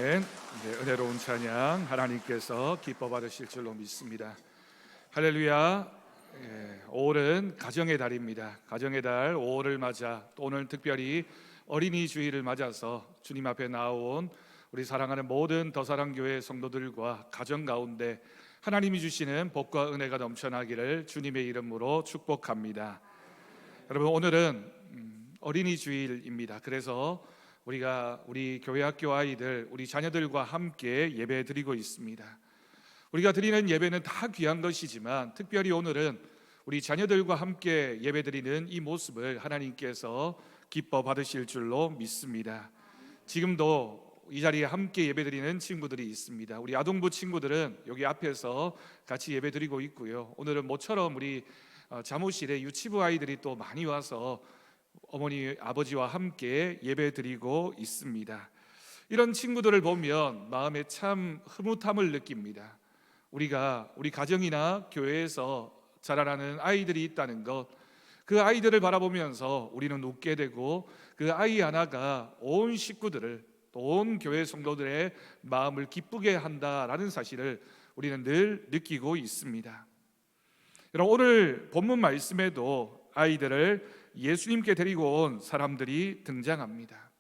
은혜로운 찬양 하나님께서 기뻐 받으실 줄로 믿습니다. 할렐루야. 5월은 가정의 달입니다. 가정의 달 5월을 맞아 또 오늘 특별히 어린이 주일을 맞아서 주님 앞에 나온 우리 사랑하는 모든 더사랑교회 성도들과 가정 가운데 하나님이 주시는 복과 은혜가 넘쳐나기를 주님의 이름으로 축복합니다. 여러분, 오늘은 어린이 주일입니다. 그래서 우리 교회 학교 아이들, 우리 자녀들과 함께 예배 드리고 있습니다. 우리가 드리는 예배는 다 귀한 것이지만 특별히 오늘은 우리 자녀들과 함께 예배 드리는 이 모습을 하나님께서 기뻐 받으실 줄로 믿습니다. 지금도 이 자리에 함께 예배 드리는 친구들이 있습니다. 우리 아동부 친구들은 여기 앞에서 같이 예배 드리고 있고요. 오늘은 모처럼 우리 자모실에 유치부 아이들이 또 많이 와서 어머니, 아버지와 함께 예배 드리고 있습니다. 이런 친구들을 보면 마음에 참 흐뭇함을 느낍니다. 우리가 우리 가정이나 교회에서 자라나는 아이들이 있다는 것, 그 아이들을 바라보면서 우리는 웃게 되고 그 아이 하나가 온 식구들을, 또 온 교회 성도들의 마음을 기쁘게 한다라는 사실을 우리는 늘 느끼고 있습니다. 여러분, 오늘 본문 말씀에도 아이들을 예수님께 데리고 온 사람들이 등장합니다.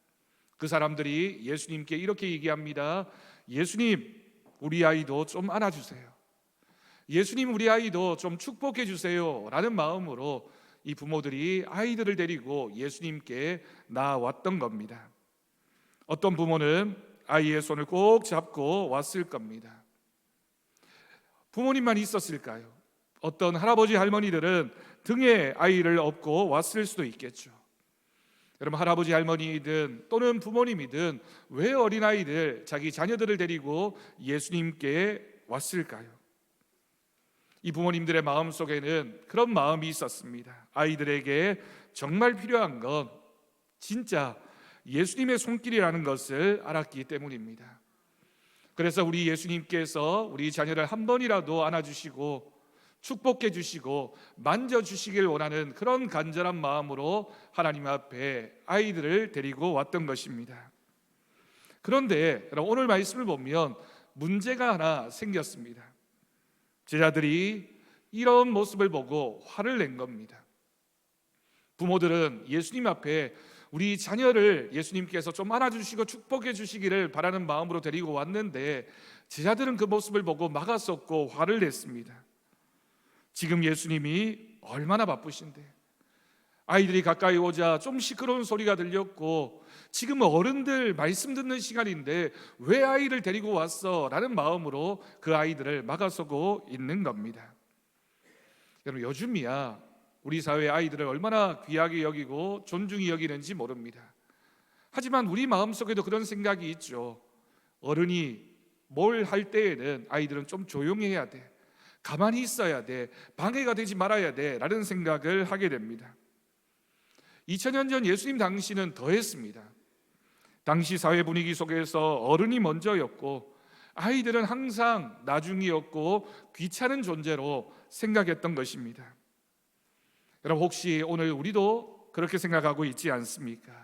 그 사람들이 예수님께 이렇게 얘기합니다. 예수님, 우리 아이도 좀 안아주세요. 예수님, 우리 아이도 좀 축복해 주세요 라는 마음으로 이 부모들이 아이들을 데리고 예수님께 나왔던 겁니다. 어떤 부모는 아이의 손을 꼭 잡고 왔을 겁니다. 부모님만 있었을까요? 어떤 할아버지 할머니들은 등에 아이를 업고 왔을 수도 있겠죠. 여러분, 할아버지 할머니든 또는 부모님이든 왜 어린아이들, 자기 자녀들을 데리고 예수님께 왔을까요? 이 부모님들의 마음속에는 그런 마음이 있었습니다. 아이들에게 정말 필요한 건 진짜 예수님의 손길이라는 것을 알았기 때문입니다. 그래서 우리 예수님께서 우리 자녀를 한 번이라도 안아주시고 축복해 주시고 만져주시길 원하는 그런 간절한 마음으로 하나님 앞에 아이들을 데리고 왔던 것입니다. 그런데 오늘 말씀을 보면 문제가 하나 생겼습니다. 제자들이 이런 모습을 보고 화를 낸 겁니다. 부모들은 예수님 앞에 우리 자녀를 예수님께서 좀 안아주시고 축복해 주시기를 바라는 마음으로 데리고 왔는데 제자들은 그 모습을 보고 막았었고 화를 냈습니다. 지금 예수님이 얼마나 바쁘신데, 아이들이 가까이 오자 좀 시끄러운 소리가 들렸고 지금 어른들 말씀 듣는 시간인데 왜 아이를 데리고 왔어? 라는 마음으로 그 아이들을 막아서고 있는 겁니다. 여러분, 요즘이야 우리 사회 아이들을 얼마나 귀하게 여기고 존중히 여기는지 모릅니다. 하지만 우리 마음속에도 그런 생각이 있죠. 어른이 뭘 할 때에는 아이들은 좀 조용해야 돼, 가만히 있어야 돼, 방해가 되지 말아야 돼 라는 생각을 하게 됩니다. 2000년 전 예수님 당시는 더했습니다. 당시 사회 분위기 속에서 어른이 먼저였고 아이들은 항상 나중이었고 귀찮은 존재로 생각했던 것입니다. 여러분, 혹시 오늘 우리도 그렇게 생각하고 있지 않습니까?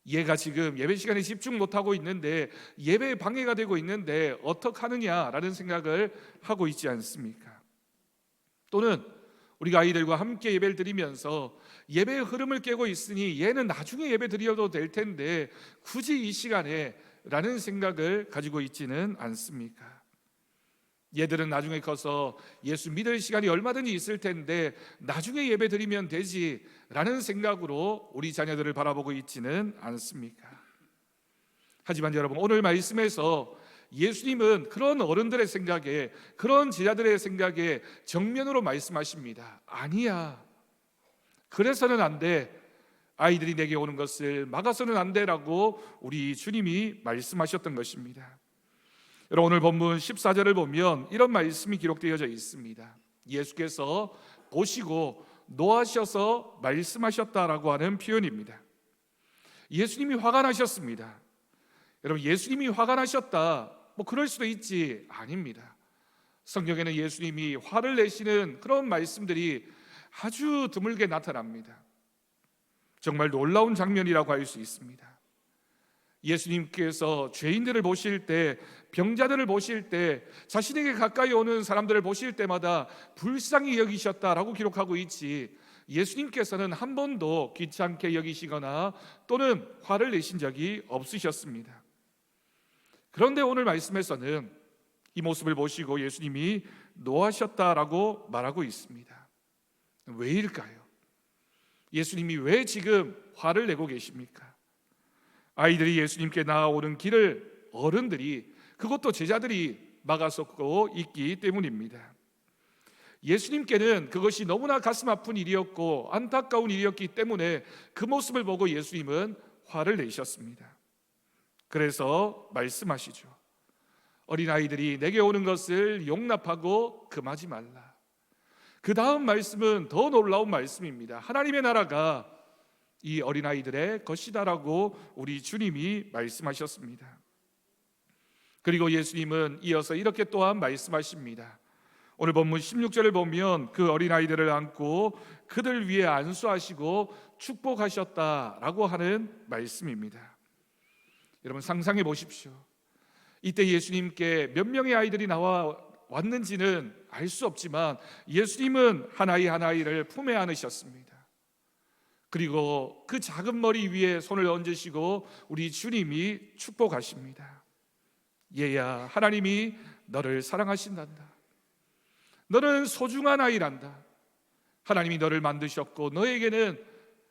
얘가 지금 예배 시간에 집중 못하고 있는데, 예배에 방해가 되고 있는데 어떡하느냐라는 생각을 하고 있지 않습니까? 또는 우리가 아이들과 함께 예배를 드리면서 예배의 흐름을 깨고 있으니 얘는 나중에 예배 드려도 될 텐데 굳이 이 시간에 라는 생각을 가지고 있지는 않습니까? 얘들은 나중에 커서 예수 믿을 시간이 얼마든지 있을 텐데 나중에 예배 드리면 되지 라는 생각으로 우리 자녀들을 바라보고 있지는 않습니까? 하지만 여러분, 오늘 말씀에서 예수님은 그런 어른들의 생각에, 그런 제자들의 생각에 정면으로 말씀하십니다. 아니야, 그래서는 안 돼, 아이들이 내게 오는 것을 막아서는 안 되라고 우리 주님이 말씀하셨던 것입니다. 여러분, 오늘 본문 14절을 보면 이런 말씀이 기록되어져 있습니다. 예수께서 보시고 노하셔서 말씀하셨다라고 하는 표현입니다. 예수님이 화가 나셨습니다. 여러분, 예수님이 화가 나셨다, 그럴 수도 있지, 아닙니다. 성경에는 예수님이 화를 내시는 그런 말씀들이 아주 드물게 나타납니다. 정말 놀라운 장면이라고 할 수 있습니다. 예수님께서 죄인들을 보실 때, 병자들을 보실 때, 자신에게 가까이 오는 사람들을 보실 때마다 불쌍히 여기셨다라고 기록하고 있지, 예수님께서는 한 번도 귀찮게 여기시거나 또는 화를 내신 적이 없으셨습니다. 그런데 오늘 말씀에서는 이 모습을 보시고 예수님이 노하셨다라고 말하고 있습니다. 왜일까요? 예수님이 왜 지금 화를 내고 계십니까? 아이들이 예수님께 나아오는 길을 어른들이, 그것도 제자들이 막아섰고 있기 때문입니다. 예수님께는 그것이 너무나 가슴 아픈 일이었고 안타까운 일이었기 때문에 그 모습을 보고 예수님은 화를 내셨습니다. 그래서 말씀하시죠. 어린아이들이 내게 오는 것을 용납하고 금하지 말라. 그 다음 말씀은 더 놀라운 말씀입니다. 하나님의 나라가 이 어린아이들의 것이다라고 우리 주님이 말씀하셨습니다. 그리고 예수님은 이어서 이렇게 또한 말씀하십니다. 오늘 본문 16절을 보면 그 어린아이들을 안고 그들 위에 안수하시고 축복하셨다라고 하는 말씀입니다. 여러분 상상해 보십시오. 이때 예수님께 몇 명의 아이들이 나와 왔는지는 알 수 없지만 예수님은 한 아이 한 아이를 품에 안으셨습니다. 그리고 그 작은 머리 위에 손을 얹으시고 우리 주님이 축복하십니다. 얘야, 하나님이 너를 사랑하신단다. 너는 소중한 아이란다. 하나님이 너를 만드셨고 너에게는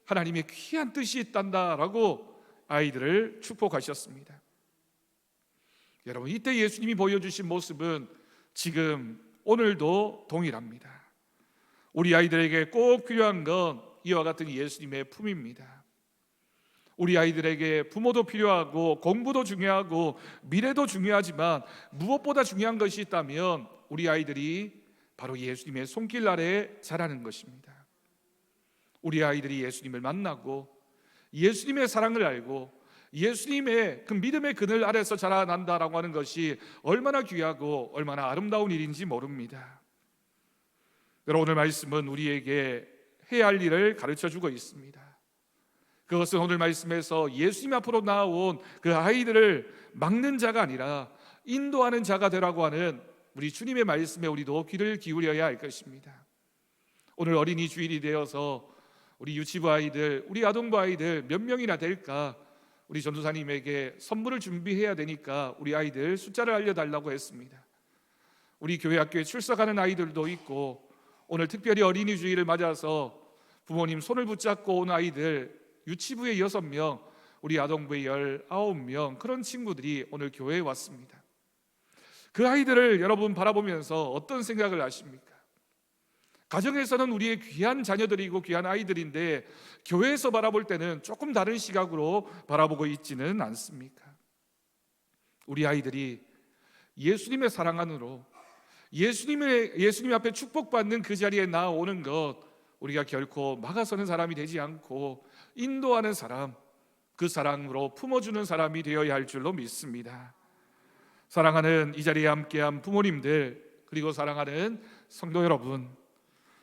하나님의 귀한 뜻이 있단다 라고 아이들을 축복하셨습니다. 여러분, 이때 예수님이 보여주신 모습은 지금 오늘도 동일합니다. 우리 아이들에게 꼭 필요한 건 이와 같은 예수님의 품입니다. 우리 아이들에게 부모도 필요하고 공부도 중요하고 미래도 중요하지만 무엇보다 중요한 것이 있다면 우리 아이들이 바로 예수님의 손길 아래 자라는 것입니다. 우리 아이들이 예수님을 만나고 예수님의 사랑을 알고 예수님의 그 믿음의 그늘 아래서 자라난다라고 하는 것이 얼마나 귀하고 얼마나 아름다운 일인지 모릅니다. 여러분, 오늘 말씀은 우리에게 해야 할 일을 가르쳐주고 있습니다. 그것은 오늘 말씀에서 예수님 앞으로 나아온 그 아이들을 막는 자가 아니라 인도하는 자가 되라고 하는 우리 주님의 말씀에 우리도 귀를 기울여야 할 것입니다. 오늘 어린이 주일이 되어서 우리 유치부 아이들, 우리 아동부 아이들 몇 명이나 될까 우리 전도사님에게 선물을 준비해야 되니까 우리 아이들 숫자를 알려달라고 했습니다. 우리 교회 학교에 출석하는 아이들도 있고 오늘 특별히 어린이 주일을 맞아서 부모님 손을 붙잡고 온 아이들 유치부에 6명, 우리 아동부에 19명, 그런 친구들이 오늘 교회에 왔습니다. 그 아이들을 여러분 바라보면서 어떤 생각을 하십니까? 가정에서는 우리의 귀한 자녀들이고 귀한 아이들인데 교회에서 바라볼 때는 조금 다른 시각으로 바라보고 있지는 않습니까? 우리 아이들이 예수님의 사랑 안으로 예수님 앞에 축복받는 그 자리에 나오는 것, 우리가 결코 막아서는 사람이 되지 않고 인도하는 사람, 그 사랑으로 품어주는 사람이 되어야 할 줄로 믿습니다. 사랑하는 이 자리에 함께한 부모님들, 그리고 사랑하는 성도 여러분,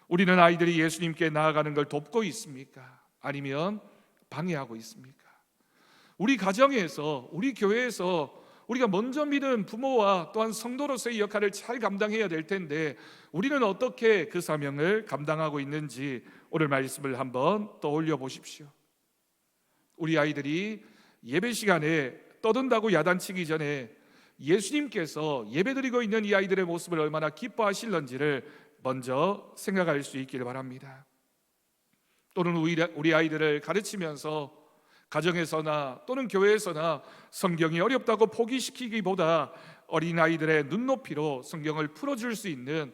우리는 아이들이 예수님께 나아가는 걸 돕고 있습니까? 아니면 방해하고 있습니까? 우리 가정에서, 우리 교회에서 우리가 먼저 믿은 부모와 또한 성도로서의 역할을 잘 감당해야 될 텐데 우리는 어떻게 그 사명을 감당하고 있는지 오늘 말씀을 한번 떠올려 보십시오. 우리 아이들이 예배 시간에 떠든다고 야단치기 전에 예수님께서 예배드리고 있는 이 아이들의 모습을 얼마나 기뻐하실런지를 먼저 생각할 수 있기를 바랍니다. 또는 우리 아이들을 가르치면서 가정에서나 또는 교회에서나 성경이 어렵다고 포기시키기보다 어린아이들의 눈높이로 성경을 풀어줄 수 있는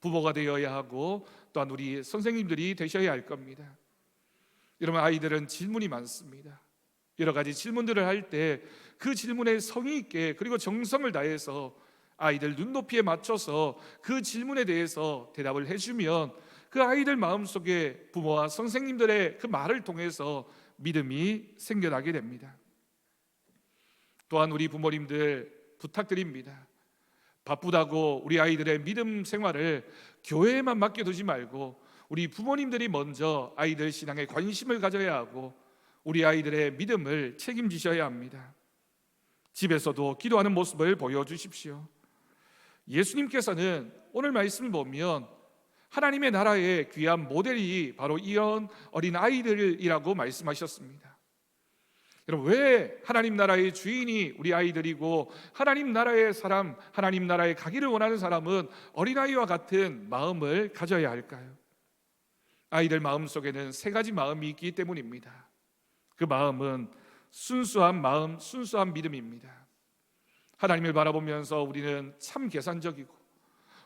부모가 되어야 하고 또한 우리 선생님들이 되셔야 할 겁니다. 여러분, 아이들은 질문이 많습니다. 여러 가지 질문들을 할 때 그 질문에 성의 있게 그리고 정성을 다해서 아이들 눈높이에 맞춰서 그 질문에 대해서 대답을 해주면 그 아이들 마음속에 부모와 선생님들의 그 말을 통해서 믿음이 생겨나게 됩니다. 또한 우리 부모님들 부탁드립니다. 바쁘다고 우리 아이들의 믿음 생활을 교회에만 맡겨두지 말고 우리 부모님들이 먼저 아이들 신앙에 관심을 가져야 하고 우리 아이들의 믿음을 책임지셔야 합니다. 집에서도 기도하는 모습을 보여주십시오. 예수님께서는 오늘 말씀을 보면 하나님의 나라의 귀한 모델이 바로 이런 어린 아이들이라고 말씀하셨습니다. 여러분, 왜 하나님 나라의 주인이 우리 아이들이고 하나님 나라의 사람, 하나님 나라에 가기를 원하는 사람은 어린아이와 같은 마음을 가져야 할까요? 아이들 마음 속에는 세 가지 마음이 있기 때문입니다. 그 마음은 순수한 마음, 순수한 믿음입니다. 하나님을 바라보면서 우리는 참 계산적이고,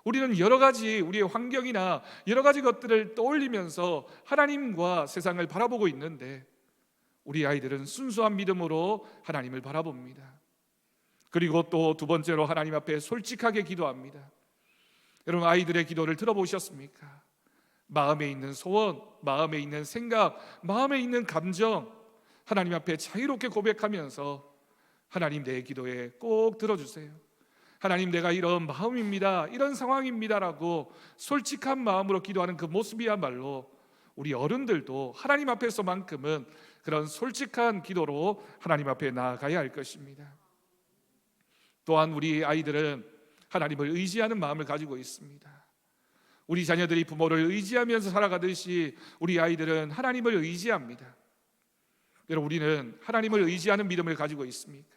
우리는 여러 가지 우리의 환경이나 여러 가지 것들을 떠올리면서 하나님과 세상을 바라보고 있는데, 우리 아이들은 순수한 믿음으로 하나님을 바라봅니다. 그리고 또 두 번째로 하나님 앞에 솔직하게 기도합니다. 여러분, 아이들의 기도를 들어보셨습니까? 마음에 있는 소원, 마음에 있는 생각, 마음에 있는 감정, 하나님 앞에 자유롭게 고백하면서 하나님, 내 기도에 꼭 들어주세요. 하나님, 내가 이런 마음입니다, 이런 상황입니다라고 솔직한 마음으로 기도하는 그 모습이야말로 우리 어른들도 하나님 앞에서만큼은 그런 솔직한 기도로 하나님 앞에 나아가야 할 것입니다. 또한 우리 아이들은 하나님을 의지하는 마음을 가지고 있습니다. 우리 자녀들이 부모를 의지하면서 살아가듯이 우리 아이들은 하나님을 의지합니다. 여러분, 우리는 하나님을 의지하는 믿음을 가지고 있습니까?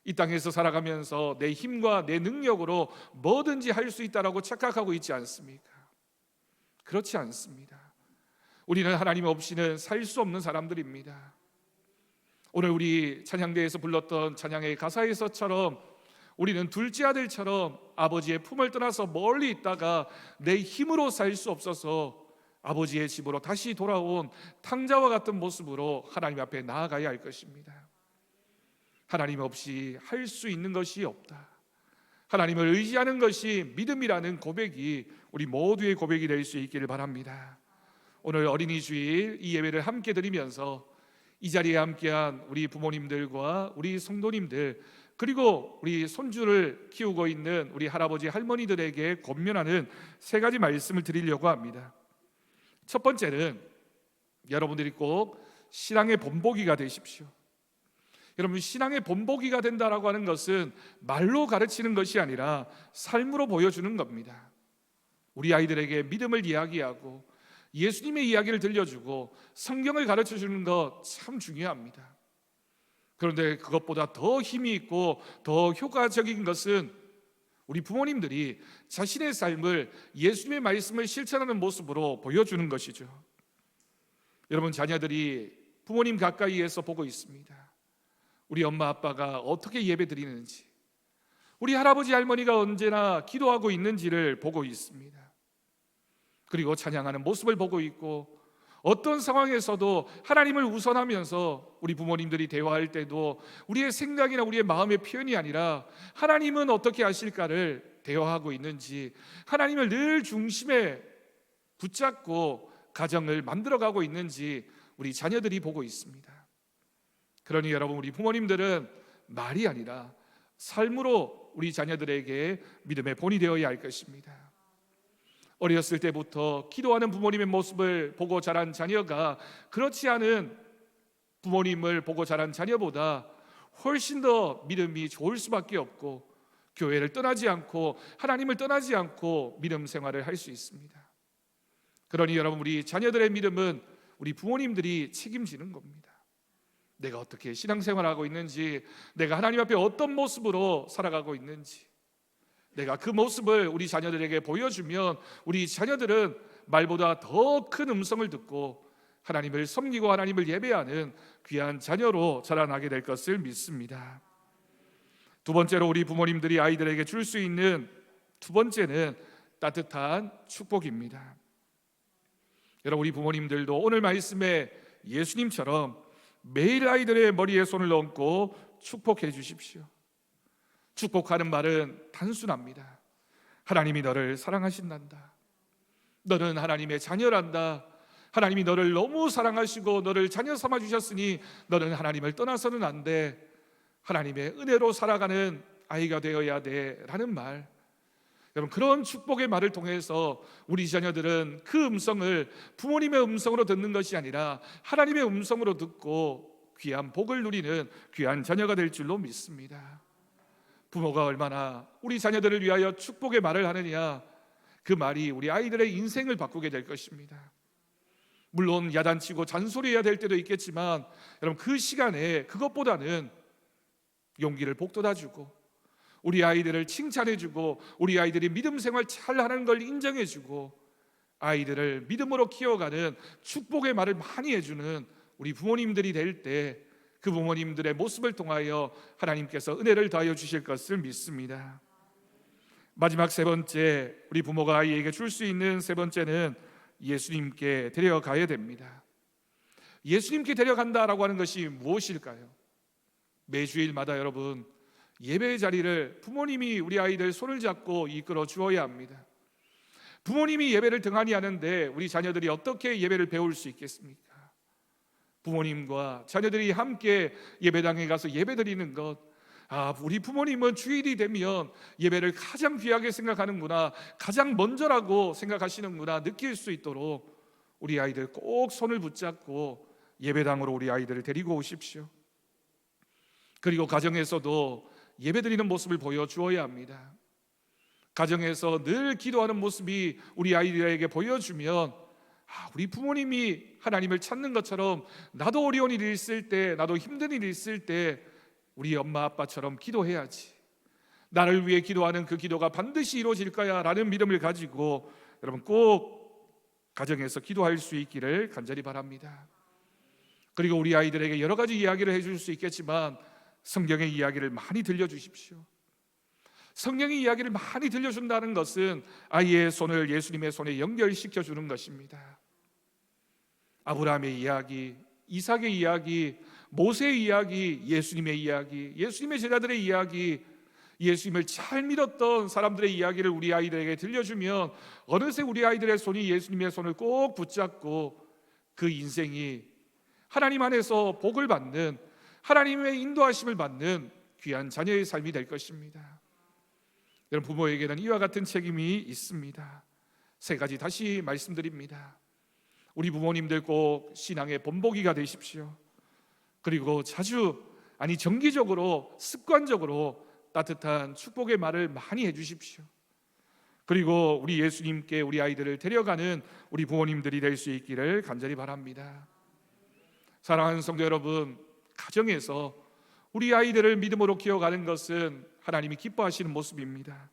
이 땅에서 살아가면서 내 힘과 내 능력으로 뭐든지 할 수 있다라고 착각하고 있지 않습니까? 그렇지 않습니다. 우리는 하나님 없이는 살 수 없는 사람들입니다. 오늘 우리 찬양대에서 불렀던 찬양의 가사에서처럼 우리는 둘째 아들처럼 아버지의 품을 떠나서 멀리 있다가 내 힘으로 살 수 없어서 아버지의 집으로 다시 돌아온 탕자와 같은 모습으로 하나님 앞에 나아가야 할 것입니다. 하나님 없이 할 수 있는 것이 없다. 하나님을 의지하는 것이 믿음이라는 고백이 우리 모두의 고백이 될 수 있기를 바랍니다. 오늘 어린이 주일 이 예배를 함께 드리면서 이 자리에 함께한 우리 부모님들과 우리 성도님들, 그리고 우리 손주를 키우고 있는 우리 할아버지 할머니들에게 권면하는 세 가지 말씀을 드리려고 합니다. 첫 번째는 여러분들이 꼭 신앙의 본보기가 되십시오. 여러분, 신앙의 본보기가 된다라고 하는 것은 말로 가르치는 것이 아니라 삶으로 보여주는 겁니다. 우리 아이들에게 믿음을 이야기하고 예수님의 이야기를 들려주고 성경을 가르쳐주는 것 참 중요합니다. 그런데 그것보다 더 힘이 있고 더 효과적인 것은 우리 부모님들이 자신의 삶을 예수님의 말씀을 실천하는 모습으로 보여주는 것이죠. 여러분, 자녀들이 부모님 가까이에서 보고 있습니다. 우리 엄마 아빠가 어떻게 예배 드리는지, 우리 할아버지 할머니가 언제나 기도하고 있는지를 보고 있습니다. 그리고 찬양하는 모습을 보고 있고, 어떤 상황에서도 하나님을 우선하면서 우리 부모님들이 대화할 때도 우리의 생각이나 우리의 마음의 표현이 아니라 하나님은 어떻게 하실까를 대화하고 있는지, 하나님을 늘 중심에 붙잡고 가정을 만들어가고 있는지 우리 자녀들이 보고 있습니다. 그러니 여러분, 우리 부모님들은 말이 아니라 삶으로 우리 자녀들에게 믿음의 본이 되어야 할 것입니다. 어렸을 때부터 기도하는 부모님의 모습을 보고 자란 자녀가 그렇지 않은 부모님을 보고 자란 자녀보다 훨씬 더 믿음이 좋을 수밖에 없고, 교회를 떠나지 않고 하나님을 떠나지 않고 믿음 생활을 할 수 있습니다. 그러니 여러분, 우리 자녀들의 믿음은 우리 부모님들이 책임지는 겁니다. 내가 어떻게 신앙생활하고 있는지, 내가 하나님 앞에 어떤 모습으로 살아가고 있는지, 내가 그 모습을 우리 자녀들에게 보여주면 우리 자녀들은 말보다 더 큰 음성을 듣고 하나님을 섬기고 하나님을 예배하는 귀한 자녀로 자라나게 될 것을 믿습니다. 두 번째로 우리 부모님들이 아이들에게 줄 수 있는 두 번째는 따뜻한 축복입니다. 여러분, 우리 부모님들도 오늘 말씀에 예수님처럼 매일 아이들의 머리에 손을 얹고 축복해 주십시오. 축복하는 말은 단순합니다. 하나님이 너를 사랑하신단다. 너는 하나님의 자녀란다. 하나님이 너를 너무 사랑하시고 너를 자녀 삼아 주셨으니 너는 하나님을 떠나서는 안 돼. 하나님의 은혜로 살아가는 아이가 되어야 돼 라는 말. 여러분, 그런 축복의 말을 통해서 우리 자녀들은 그 음성을 부모님의 음성으로 듣는 것이 아니라 하나님의 음성으로 듣고 귀한 복을 누리는 귀한 자녀가 될 줄로 믿습니다. 부모가 얼마나 우리 자녀들을 위하여 축복의 말을 하느냐, 그 말이 우리 아이들의 인생을 바꾸게 될 것입니다. 물론 야단치고 잔소리해야 될 때도 있겠지만, 여러분 그 시간에 그것보다는 용기를 북돋아주고 우리 아이들을 칭찬해주고 우리 아이들이 믿음 생활 잘하는 걸 인정해주고 아이들을 믿음으로 키워가는 축복의 말을 많이 해주는 우리 부모님들이 될 때, 그 부모님들의 모습을 통하여 하나님께서 은혜를 더하여 주실 것을 믿습니다. 마지막 세 번째, 우리 부모가 아이에게 줄 수 있는 세 번째는 예수님께 데려가야 됩니다. 예수님께 데려간다라고 하는 것이 무엇일까요? 매주일마다 여러분 예배의 자리를 부모님이 우리 아이들 손을 잡고 이끌어 주어야 합니다. 부모님이 예배를 등한히 하는데 우리 자녀들이 어떻게 예배를 배울 수 있겠습니까? 부모님과 자녀들이 함께 예배당에 가서 예배드리는 것, 우리 부모님은 주일이 되면 예배를 가장 귀하게 생각하는구나, 가장 먼저라고 생각하시는구나 느낄 수 있도록 우리 아이들 꼭 손을 붙잡고 예배당으로 우리 아이들을 데리고 오십시오. 그리고 가정에서도 예배드리는 모습을 보여주어야 합니다. 가정에서 늘 기도하는 모습이 우리 아이들에게 보여주면 우리 부모님이 하나님을 찾는 것처럼 나도 어려운 일이 있을 때, 나도 힘든 일이 있을 때 우리 엄마 아빠처럼 기도해야지, 나를 위해 기도하는 그 기도가 반드시 이루어질 거야 라는 믿음을 가지고 여러분 꼭 가정에서 기도할 수 있기를 간절히 바랍니다. 그리고 우리 아이들에게 여러 가지 이야기를 해줄 수 있겠지만 성경의 이야기를 많이 들려주십시오. 성경의 이야기를 많이 들려준다는 것은 아이의 손을 예수님의 손에 연결시켜 주는 것입니다. 아브라함의 이야기, 이삭의 이야기, 모세의 이야기, 예수님의 이야기, 예수님의 제자들의 이야기, 예수님을 잘 믿었던 사람들의 이야기를 우리 아이들에게 들려주면 어느새 우리 아이들의 손이 예수님의 손을 꼭 붙잡고 그 인생이 하나님 안에서 복을 받는, 하나님의 인도하심을 받는 귀한 자녀의 삶이 될 것입니다. 여러분 부모에게는 이와 같은 책임이 있습니다. 세 가지 다시 말씀드립니다. 우리 부모님들 꼭 신앙의 본보기가 되십시오. 그리고 자주, 정기적으로, 습관적으로 따뜻한 축복의 말을 많이 해주십시오. 그리고 우리 예수님께 우리 아이들을 데려가는 우리 부모님들이 될 수 있기를 간절히 바랍니다. 사랑하는 성도 여러분, 가정에서 우리 아이들을 믿음으로 키워가는 것은 하나님이 기뻐하시는 모습입니다.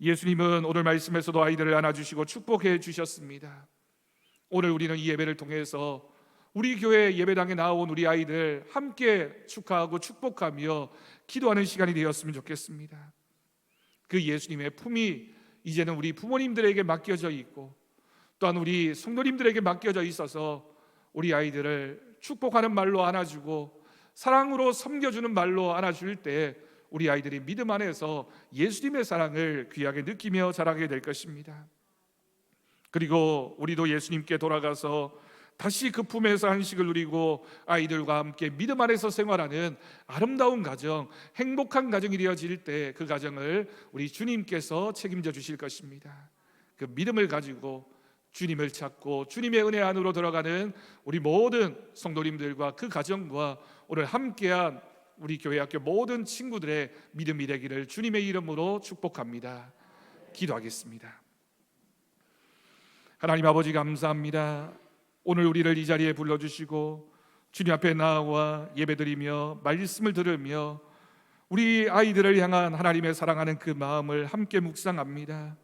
예수님은 오늘 말씀에서도 아이들을 안아주시고 축복해 주셨습니다. 오늘 우리는 이 예배를 통해서 우리 교회 예배당에 나온 우리 아이들 함께 축하하고 축복하며 기도하는 시간이 되었으면 좋겠습니다. 그 예수님의 품이 이제는 우리 부모님들에게 맡겨져 있고 또한 우리 성도님들에게 맡겨져 있어서 우리 아이들을 축복하는 말로 안아주고 사랑으로 섬겨주는 말로 안아줄 때 우리 아이들이 믿음 안에서 예수님의 사랑을 귀하게 느끼며 자라게 될 것입니다. 그리고 우리도 예수님께 돌아가서 다시 그 품에서 한식을 누리고 아이들과 함께 믿음 안에서 생활하는 아름다운 가정, 행복한 가정이 되어질 때 그 가정을 우리 주님께서 책임져 주실 것입니다. 그 믿음을 가지고 주님을 찾고 주님의 은혜 안으로 들어가는 우리 모든 성도님들과 그 가정과 오늘 함께한 우리 교회 학교 모든 친구들의 믿음이 되기를 주님의 이름으로 축복합니다. 기도하겠습니다. 하나님 아버지 감사합니다. 오늘 우리를 이 자리에 불러주시고 주님 앞에 나와 예배드리며 말씀을 들으며 우리 아이들을 향한 하나님의 사랑하는 그 마음을 함께 묵상합니다.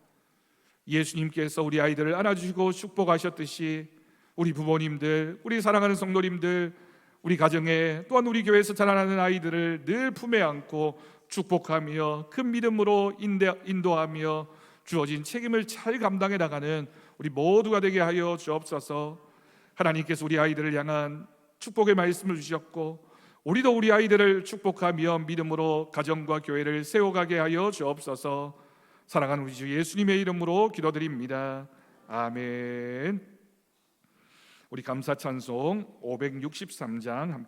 예수님께서 우리 아이들을 안아주시고 축복하셨듯이 우리 부모님들, 우리 사랑하는 성도님들, 우리 가정에 또한 우리 교회에서 자라나는 아이들을 늘 품에 안고 축복하며 큰 믿음으로 인도하며 주어진 책임을 잘 감당해 나가는 우리 모두가 되게 하여 주옵소서. 하나님께서 우리 아이들을 향한 축복의 말씀을 주셨고 우리도 우리 아이들을 축복하며 믿음으로 가정과 교회를 세워가게 하여 주옵소서. 사랑하는 우리 주 예수님의 이름으로 기도드립니다. 아멘. 우리 감사 찬송 563장 함께